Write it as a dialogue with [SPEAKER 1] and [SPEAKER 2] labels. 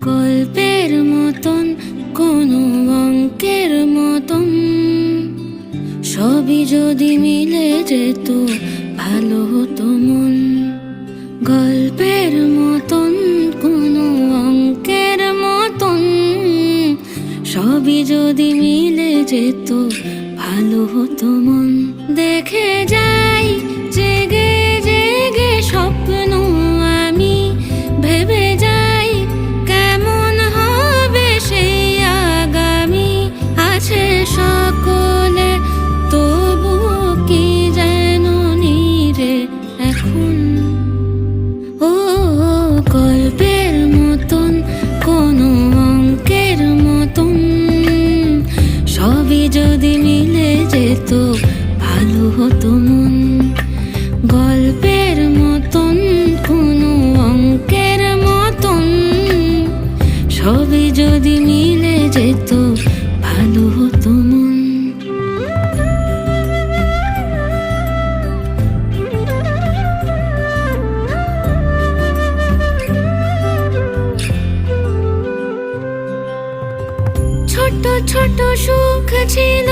[SPEAKER 1] গল্পের মতন কোনো অঙ্কের মতন সবই যদি মিলে যেত ভালো হতো মন। গল্পের মতন কোনো অঙ্কের মতন সবই যদি মিলে যেত ভালো হতো মন। দেখে যাই জেগে জেগে স্বপ্ন আমি, ভেবে যাই কেমন হবে সেই আগামী। আছে সকলে তবু কি যেন নীরে এখন। ও গল্পের মতন কোনো অঙ্কের মতন সবই যদি মিলে যেত ভালো হতো মন। গল্পের মতন কোনো অঙ্কের মতন সবই যদি মিলে যেত ভালো হতো মন। ছোট ছোট সুখ ছিল